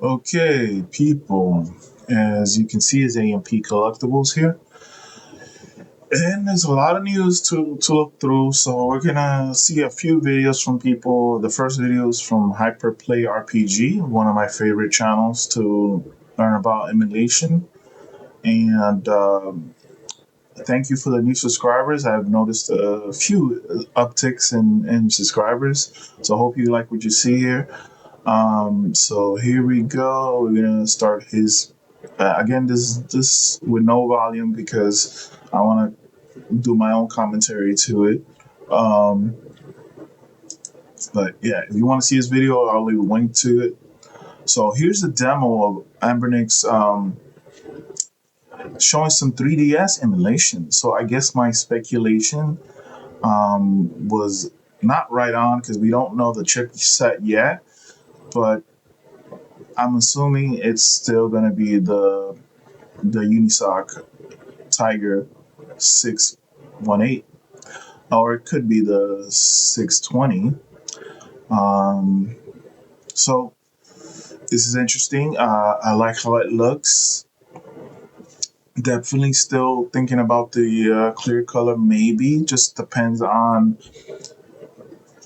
Okay, people, as you can see, is AMP Collectibles here. And there's a lot of news to look through, so we're gonna see a few videos from people. The first video is from Hyperplay RPG, one of my favorite channels to learn about emulation. And thank you for the new subscribers. I've noticed a few upticks in subscribers, so I hope you like what you see here. So here we go. We're gonna start his. Again, this with no volume because I want to do my own commentary to it. Um, but yeah, if you want to see his video, I'll leave a link to it. So here's a demo of Anbernic's showing some 3DS emulation. So I guess my speculation was not right on because we don't know the chipset yet, but I'm assuming it's still going to be the Unisoc Tiger 618, or it could be the 620. Um, so this is interesting. I like how it looks. Definitely still thinking about the clear color. Maybe just depends on.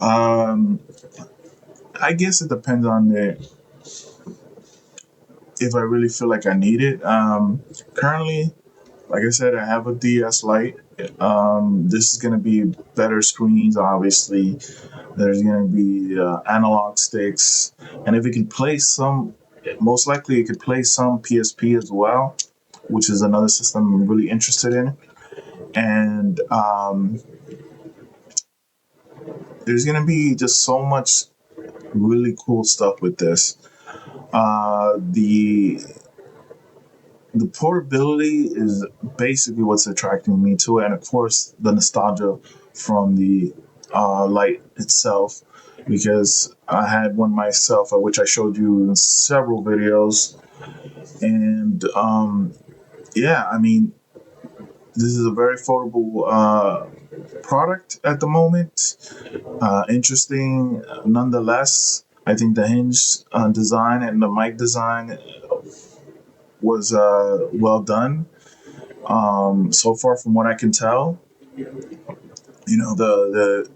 Um, I guess it depends on the if I really feel like I need it. Currently, like I said, I have a DS Lite. This is going to be better screens, obviously. There's going to be analog sticks. And if it can play some, most likely it could play some PSP as well, which is another system I'm really interested in. And there's going to be just so much really cool stuff with this. The portability is basically what's attracting me to it, and of course the nostalgia from the light itself, because I had one myself, which I showed you in several videos, and yeah, I mean, this is a very affordable product at the moment. Interesting, nonetheless. I think the hinge design and the mic design was well done. So far, from what I can tell, you know, the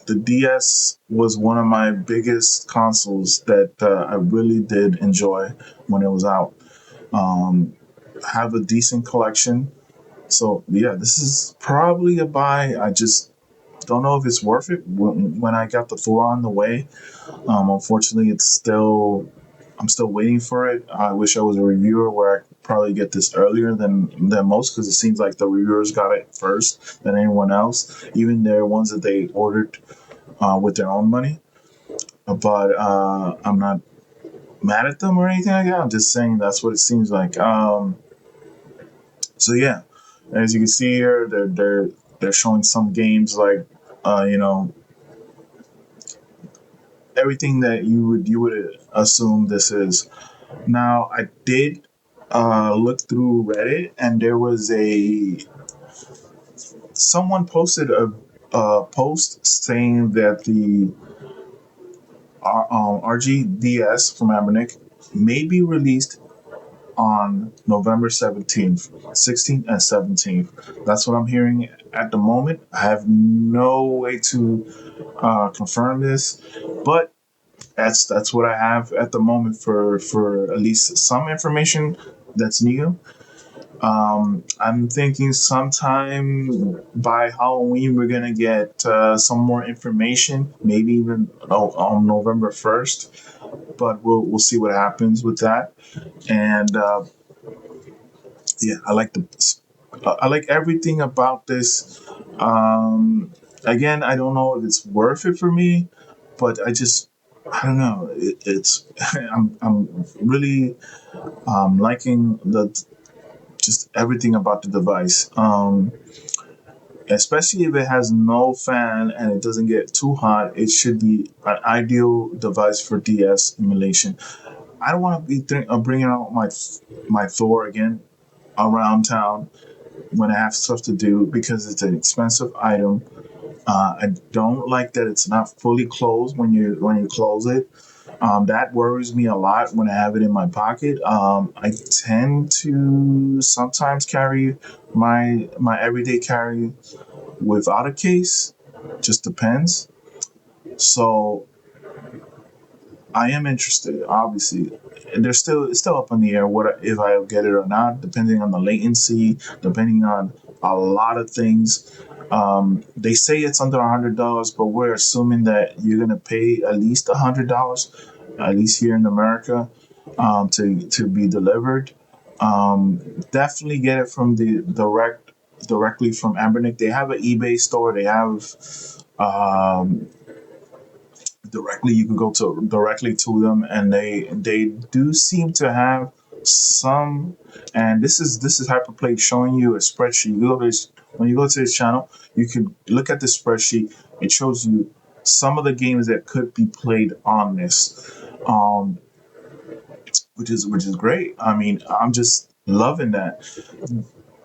DS was one of my biggest consoles that I really did enjoy when it was out. Um, have a decent collection. So yeah, this is probably a buy. I just don't know if it's worth it when I got the Thor on the way. Unfortunately, I'm still waiting for it. I wish I was a reviewer where I could probably get this earlier than most, because it seems like the reviewers got it first than anyone else, even their ones that they ordered with their own money. But I'm not mad at them or anything like that. I'm just saying that's what it seems like. So yeah, as you can see here, they're showing some games like you know, everything that you would assume this is. Now I did look through Reddit, and there was a someone posted a post saying that the RGDS from Anbernic may be released on November 17th, 16th, and 17th. That's what I'm hearing at the moment. I have no way to confirm this, but that's what I have at the moment for at least some information that's new. I'm thinking sometime by Halloween we're gonna get some more information, maybe even on November 1st. But we'll see what happens with that. And yeah, I like everything about this. Again, I don't know if it's worth it for me, but I don't know. It's I'm really liking the just everything about the device. Especially if it has no fan and it doesn't get too hot, it should be an ideal device for DS emulation. I don't want to be bringing out my Thor again around town when I have stuff to do because it's an expensive item. I don't like that it's not fully closed when you close it. That worries me a lot when I have it in my pocket. I tend to sometimes carry my everyday carry without a case. Just depends. So I am interested, obviously. And there's still it's still up in the air what if I'll get it or not, depending on the latency, depending on a lot of things. They say it's under $100, but we're assuming that you're gonna pay at least $100, at least here in America, to be delivered. Definitely get it from the directly from Anbernic. They have an eBay store. They have um, directly you can go to directly to them, and they do seem to have some. And this is Hyperplate showing you a spreadsheet. When you go to this channel, you can look at the spreadsheet. It shows you some of the games that could be played on this, um which is great. I mean, I'm just loving that.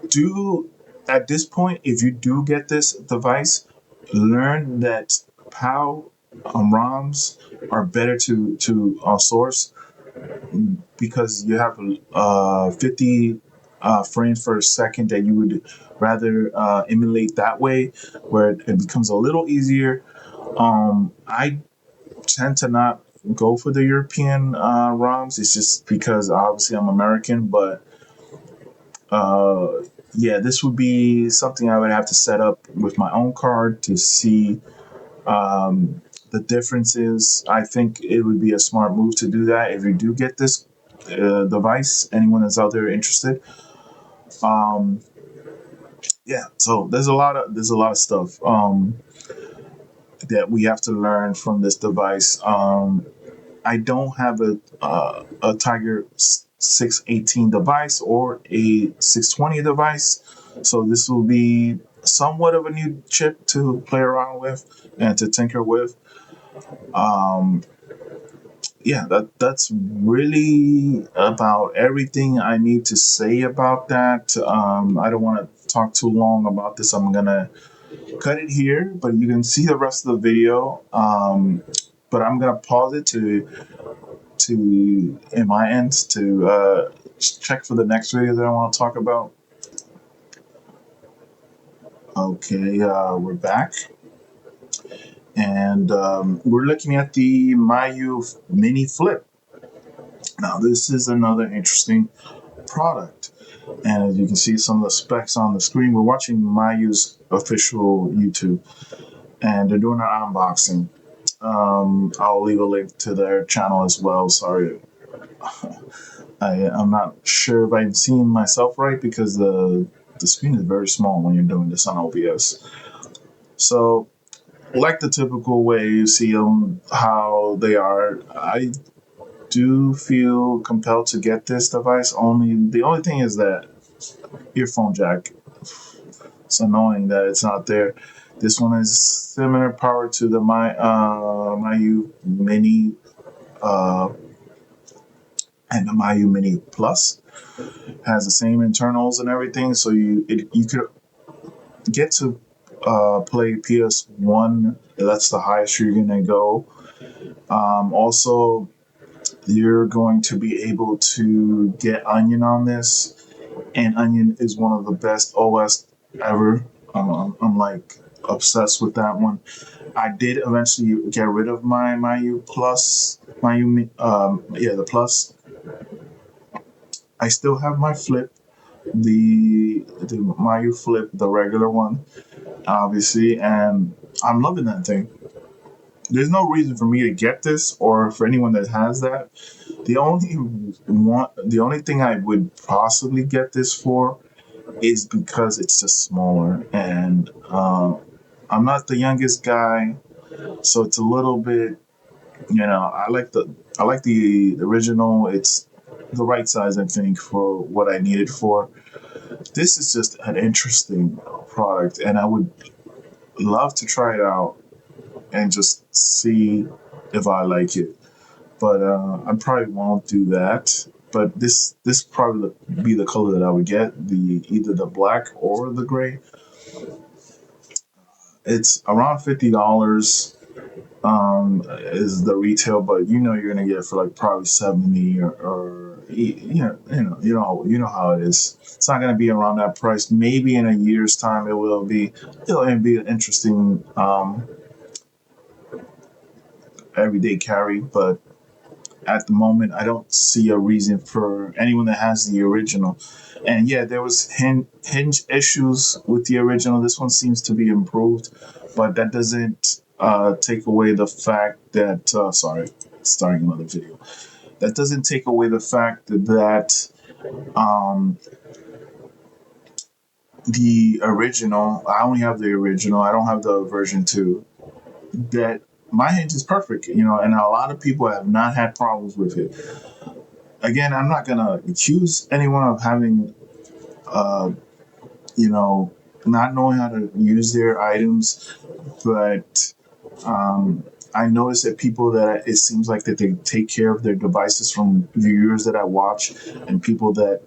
Do At this point, if you do get this device, learn that PAL ROMs are better to source, because you have 50 frames per second that you would rather emulate that way, where it becomes a little easier. I tend to not go for the European ROMs. It's just because obviously I'm American, but uh, yeah, this would be something I would have to set up with my own card to see the differences. I think it would be a smart move to do that if you do get this device. Anyone that's out there interested, um, yeah. So there's a lot of stuff that we have to learn from this device. I don't have a Tiger 618 device or a 620 device, so this will be somewhat of a new chip to play around with and to tinker with. Um, yeah, that's really about everything I need to say about that. I don't want to talk too long about this. I'm gonna cut it here, but you can see the rest of the video. But I'm gonna pause it to in my end to check for the next video that I want to talk about. Okay, we're back, and we're looking at the Mayu Mini Flip. Now, this is another interesting product, and as you can see some of the specs on the screen, we're watching Mayu's official YouTube, and they're doing an unboxing. I'll leave a link to their channel as well. Sorry, I'm not sure if I'm seeing myself right because the screen is very small when you're doing this on OBS. So, like the typical way you see them, how they are, I do feel compelled to get this device. The only thing is that earphone jack. It's annoying that it's not there. This one is similar power to the Mayu Mini uh, and the Mayu Mini Plus. Has the same internals and everything, so you could get to play PS1. That's the highest you're gonna go. Also, you're going to be able to get Onion on this, and Onion is one of the best OS ever. I'm like obsessed with that one. I did eventually get rid of my Mayu Plus, the Plus. I still have my Flip, the Mayu Flip, the regular one, obviously, and I'm loving that thing. There's no reason for me to get this or for anyone that has that. The only thing I would possibly get this for is because it's just smaller, and I'm not the youngest guy, so it's a little bit. I like the original. It's the right size, I think, for what I need it for. This is just an interesting product, and I would love to try it out and just see if I like it. But I probably won't do that. But this probably be the color that I would get, the either the black or the gray. It's around $50. is the retail, but you're gonna get it for like probably 70 or you know how it is. It's not gonna be around that price. Maybe in a year's time it will be. It'll be an interesting everyday carry, but at the moment I don't see a reason for anyone that has the original. And yeah, there was hinge issues with the original. This one seems to be improved, but that doesn't take away the fact that sorry, starting another video. That doesn't take away the fact that um, the original. I only have the original. I don't have the version 2. That my hinge is perfect, and a lot of people have not had problems with it. Again, I'm not gonna accuse anyone of having, uh, you know, not knowing how to use their items, but I notice that people that it seems like that they take care of their devices from viewers that I watch, and people that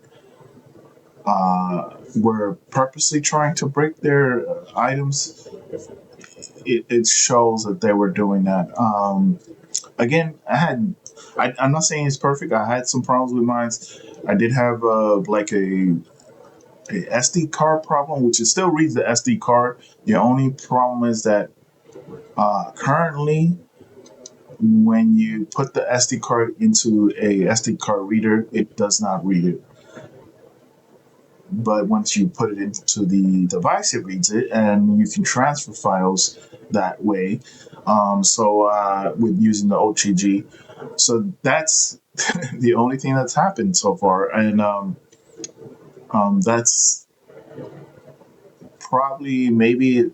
were purposely trying to break their items. It shows that they were doing that. Again, I'm not saying it's perfect. I had some problems with mine. I did have like a SD card problem, which it still reads the SD card. The only problem is that currently, when you put the SD card into a SD card reader, it does not read it. But once you put it into the device, it reads it, and you can transfer files that way. With using the OTG, so that's the only thing that's happened so far, and that's probably maybe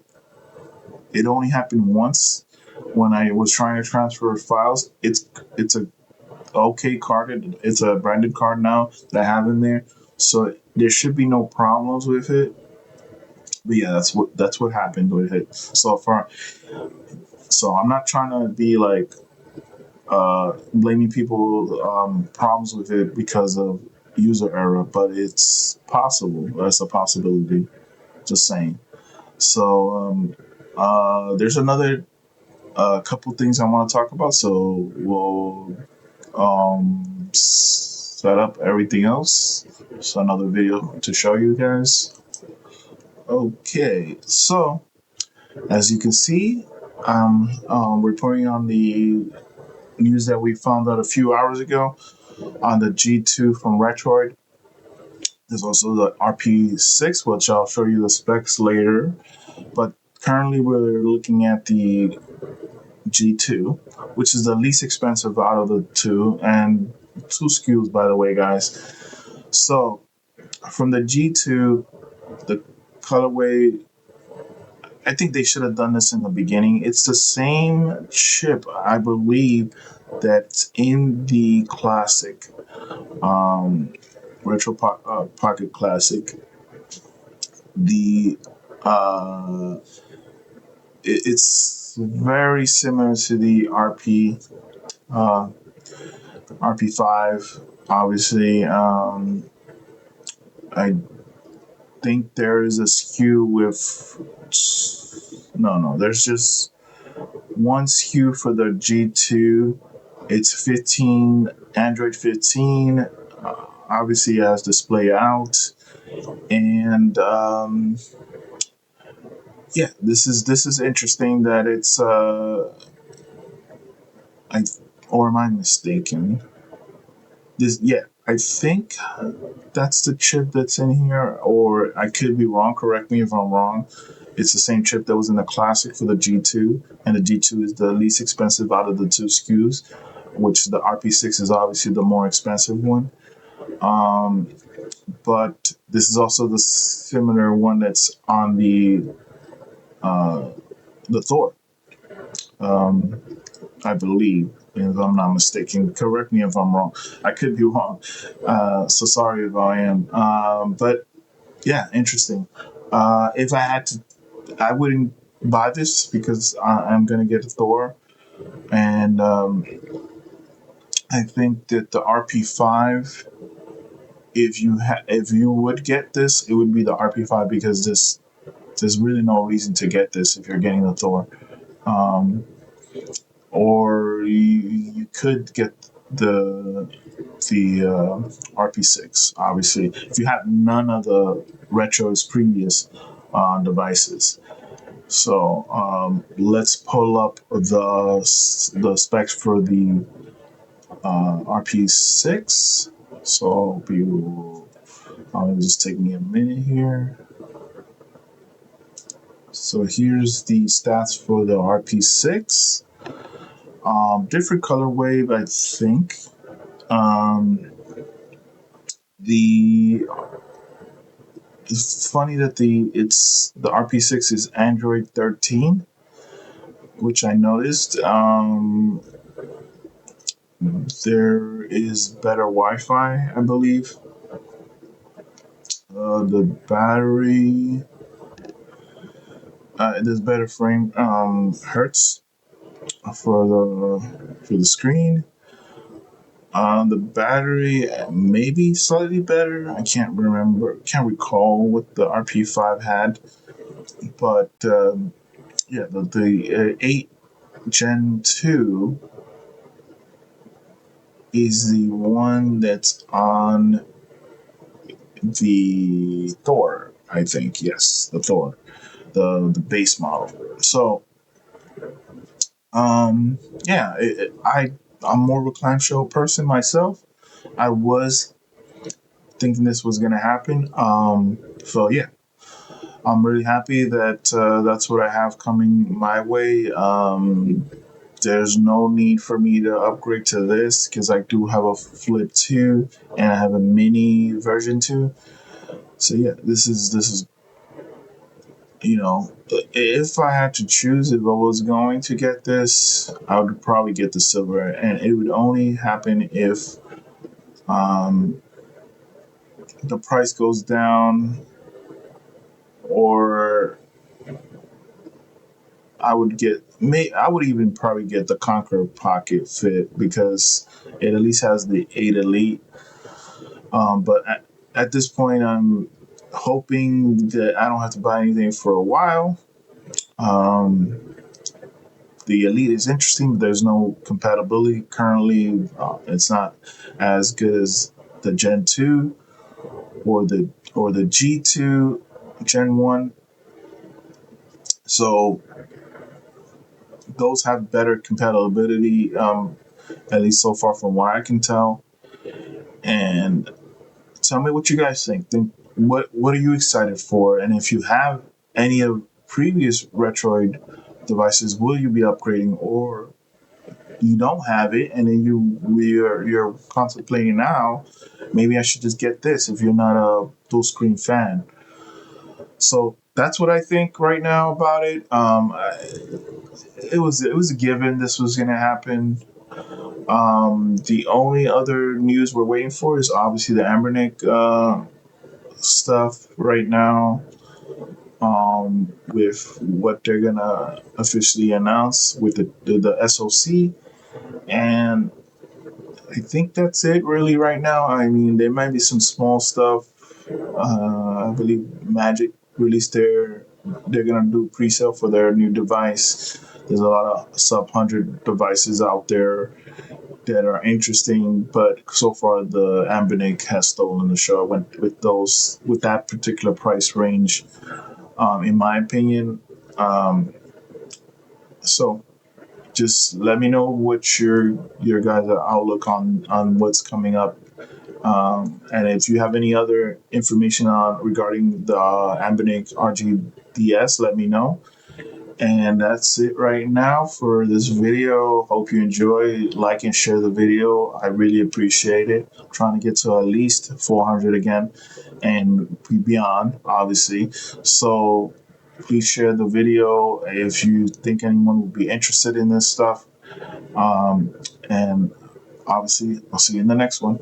it only happened once when I was trying to transfer files. It's a okay card. It's a branded card now that I have in there, so there should be no problems with it. But yeah, that's what happened with it so far. So I'm not trying to be like blaming people problems with it because of user error, but it's possible. That's a possibility. Just saying. So there's another couple things I want to talk about. So we'll set up everything else. So another video to show you guys. Okay, so as you can see, I'm reporting on the news that we found out a few hours ago on the G2 from Retroid. There's also the RP6, which I'll show you the specs later. But currently, we're looking at the G2, which is the least expensive out of the two, and two SKUs, by the way, guys. So, from the G2, the colorway, I think they should have done this in the beginning. It's the same chip, I believe, that's in the classic, um, Pocket Classic. The it's very similar to the uh, RP5. Obviously, I think there is a SKU with no. There's just one SKU for the G2. It's 15 Android 15. Obviously, it has display out, and yeah, this is interesting that it's I or am I mistaken? I think that's the chip that's in here, or I could be wrong. Correct me if I'm wrong. It's the same chip that was in the classic for the G2, and the G2 is the least expensive out of the two SKUs, which the RP6 is obviously the more expensive one. Um, but this is also the similar one that's on uh, the Thor. Um, I believe, if I'm not mistaken. Correct me if I'm wrong. I could be wrong. So sorry if I am. But yeah, interesting. If I had to, I wouldn't buy this because I'm going to get a Thor. And I think that the RP5, if you would get this, it would be the RP5 because there's really no reason to get this if you're getting the Thor. Um, or you could get the RP6. Obviously, if you have none of the retro's previous devices. So let's pull up the specs for the RP6. So it'll just take me a minute here. So here's the stats for the RP6. Different colorway, I think. Um, the It's funny that the RP6 is Android 13, which I noticed. There is better Wi-Fi, I believe. The battery, there's better frame hertz for the screen. The battery maybe slightly better. I can't recall what the RP5 had, but yeah, the 8 Gen 2 is the one that's on the Thor. I think yes, the Thor, the base model. So yeah, I'm more of a clamshell person myself. I was thinking this was gonna happen. So yeah, I'm really happy that that's what I have coming my way. There's no need for me to upgrade to this because I do have a Flip 2 and I have a mini version 2. So yeah, this is if I had to choose if I was going to get this, I would probably get the silver, and it would only happen if um, the price goes down, or I would even probably get the Conqueror Pocket Fit because it at least has the 8 Elite. But at this point, I'm hoping that I don't have to buy anything for a while. Um, the Elite is interesting, but there's no compatibility currently. It's not as good as the Gen 2 or the G2 Gen 1. So those have better compatibility, at least so far from what I can tell. And tell me what you guys think. What are you excited for? And if you have any of previous Retroid devices, will you be upgrading, or you don't have it and then you're contemplating now, maybe I should just get this if you're not a dual screen fan. So that's what I think right now about it. It was a given this was going to happen. The only other news we're waiting for is obviously the Anbernic stuff right now. With what they're gonna officially announce with the SOC, and I think that's it really right now. I mean, there might be some small stuff. I believe Magic released they're gonna do pre-sale for their new device. There's a lot of sub 100 devices out there that are interesting, but so far the Anbernic has stolen the show. I went with that particular price range, in my opinion. So just let me know what your guys' outlook on what's coming up. And if you have any other information on regarding the Anbernic RGDS, let me know. And that's it right now for this video. Hope you enjoy, like and share the video. I really appreciate it. I'm trying to get to at least 400 again and beyond, obviously. So please share the video if you think anyone would be interested in this stuff. And obviously, I'll see you in the next one.